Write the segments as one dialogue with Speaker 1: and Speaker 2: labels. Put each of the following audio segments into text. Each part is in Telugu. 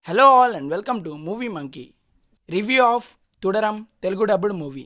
Speaker 1: Hello all and welcome to movie monkey review of Thudarum Telugu dubbed movie.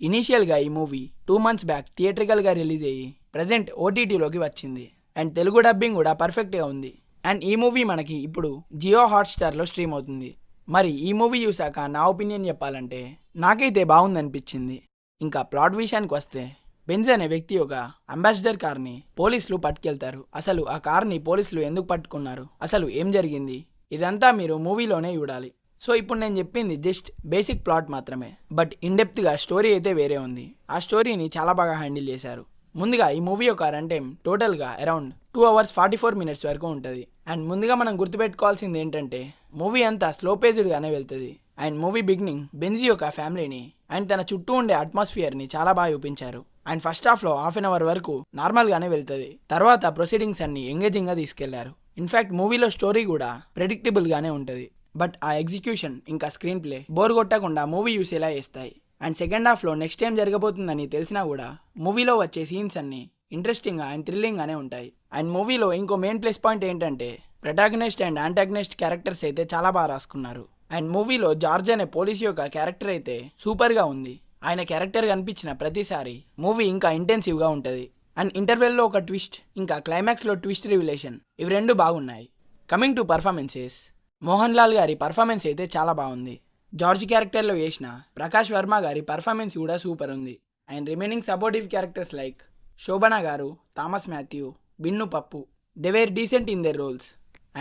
Speaker 1: ఇనీషియల్గా ఈ మూవీ 2 months బ్యాక్ థియేట్రికల్గా రిలీజ్ అయ్యి ప్రజెంట్ ఓటీటీలోకి వచ్చింది అండ్ తెలుగు డబ్బింగ్ కూడా పర్ఫెక్ట్గా ఉంది. అండ్ ఈ మూవీ మనకి ఇప్పుడు జియో హాట్స్టార్లో స్ట్రీమ్ అవుతుంది. మరి ఈ మూవీ చూసాక నా ఒపీనియన్ చెప్పాలంటే నాకైతే బాగుందనిపించింది. ఇంకా ప్లాట్ విషయానికి వస్తే బెంజ్ అనే వ్యక్తి ఒక అంబాసిడర్ కార్ని పోలీసులు పట్టుకెళ్తారు. అసలు ఆ కార్ని పోలీసులు ఎందుకు పట్టుకున్నారు, అసలు ఏం జరిగింది, ఇదంతా మీరు మూవీలోనే చూడాలి. సో ఇప్పుడు నేను చెప్పింది జస్ట్ బేసిక్ ప్లాట్ మాత్రమే, బట్ ఇన్డెప్త్గా స్టోరీ అయితే వేరే ఉంది. ఆ స్టోరీని చాలా బాగా హ్యాండిల్ చేశారు. ముందుగా ఈ మూవీ యొక్క రన్ టైం టోటల్గా అరౌండ్ 2 hours 44 minutes వరకు ఉంటుంది. అండ్ ముందుగా మనం గుర్తుపెట్టుకోవాల్సింది ఏంటంటే మూవీ అంతా స్లో పేజ్డ్గానే వెళ్తుంది. అండ్ మూవీ బిగినింగ్ బెంజీ యొక్క ఫ్యామిలీని అండ్ తన చుట్టూ ఉండే అట్మాస్ఫియర్ని చాలా బాగా చూపించారు. అండ్ ఫస్ట్ హాఫ్లో ½ an hour వరకు నార్మల్గానే వెళ్తుంది. తర్వాత ప్రొసీడింగ్స్ అన్ని ఎంగేజింగ్గా తీసుకెళ్లారు. ఇన్ఫ్యాక్ట్ మూవీలో స్టోరీ కూడా ప్రెడిక్టబుల్గానే ఉంటుంది, బట్ ఆ ఎగ్జిక్యూషన్ ఇంకా స్క్రీన్ ప్లే బోర్ కొట్టకుండా మూవీ చూసేలా చేస్తాయి. అండ్ సెకండ్ హాఫ్లో నెక్స్ట్ టైం జరగబోతుందని తెలిసినా కూడా మూవీలో వచ్చే సీన్స్ అన్ని ఇంట్రెస్టింగ్గా అండ్ థ్రిల్లింగ్గానే ఉంటాయి. అండ్ మూవీలో ఇంకో మెయిన్ ప్లస్ పాయింట్ ఏంటంటే ప్రొటాగనిస్ట్ అండ్ యాంటాగనిస్ట్ క్యారెక్టర్స్ అయితే చాలా బాగా రాసుకున్నారు. అండ్ మూవీలో జార్జ్ అనే పోలీస్ యొక్క క్యారెక్టర్ అయితే సూపర్గా ఉంది. ఆయన క్యారెక్టర్ కనిపించిన ప్రతిసారి మూవీ ఇంకా ఇంటెన్సివ్గా ఉంటుంది. అండ్ ఇంటర్వెల్లో ఒక ట్విస్ట్, ఇంకా క్లైమాక్స్లో ట్విస్ట్ రివిలేషన్, ఇవి రెండు బాగున్నాయి. Coming to performances, Mohan Lal గారి పర్ఫార్మెన్స్ అయితే చాలా బాగుంది. జార్జ్ క్యారెక్టర్లో వేసిన ప్రకాష్ వర్మ గారి పర్ఫార్మెన్స్ కూడా సూపర్ ఉంది. And remaining supportive characters like Shobhana గారు, Thomas Mathew, Binu Pappu, they were decent in their roles.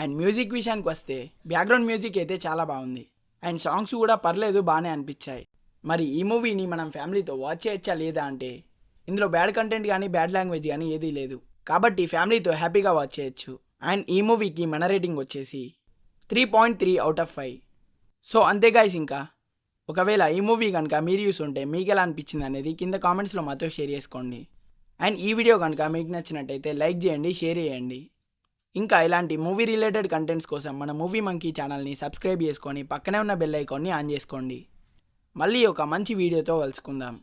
Speaker 1: And music విషయానికి వస్తే బ్యాక్గ్రౌండ్ మ్యూజిక్ అయితే చాలా బాగుంది. అండ్ సాంగ్స్ కూడా పర్లేదు, బాగానే అనిపించాయి. మరి ఈ మూవీని మనం ఫ్యామిలీతో వాచ్ చేయొచ్చా లేదా అంటే ఇందులో బ్యాడ్ కంటెంట్ కానీ బ్యాడ్ లాంగ్వేజ్ కానీ ఏదీ లేదు, కాబట్టి ఫ్యామిలీతో హ్యాపీగా వాచ్ చేయొచ్చు. అండ్ ఈ మూవీకి మన రేటింగ్ వచ్చేసి 3.3 out of 5. సో అంతే గాయ్స్. ఇంకా ఒకవేళ ఈ మూవీ కనుక మీరు చూసుంటే మీకు ఎలా అనిపించింది అనేది కింద కామెంట్స్లో మాతో షేర్ చేసుకోండి. అండ్ ఈ వీడియో కనుక మీకు నచ్చినట్టయితే లైక్ చేయండి, షేర్ చేయండి. ఇంకా ఇలాంటి మూవీ రిలేటెడ్ కంటెంట్స్ కోసం మన మూవీ మంకీ ఛానల్ని సబ్స్క్రైబ్ చేసుకొని పక్కనే ఉన్న బెల్ ఐకాన్ని ఆన్ చేసుకోండి. మళ్ళీ ఒక మంచి వీడియోతో కలుసుకుందాం.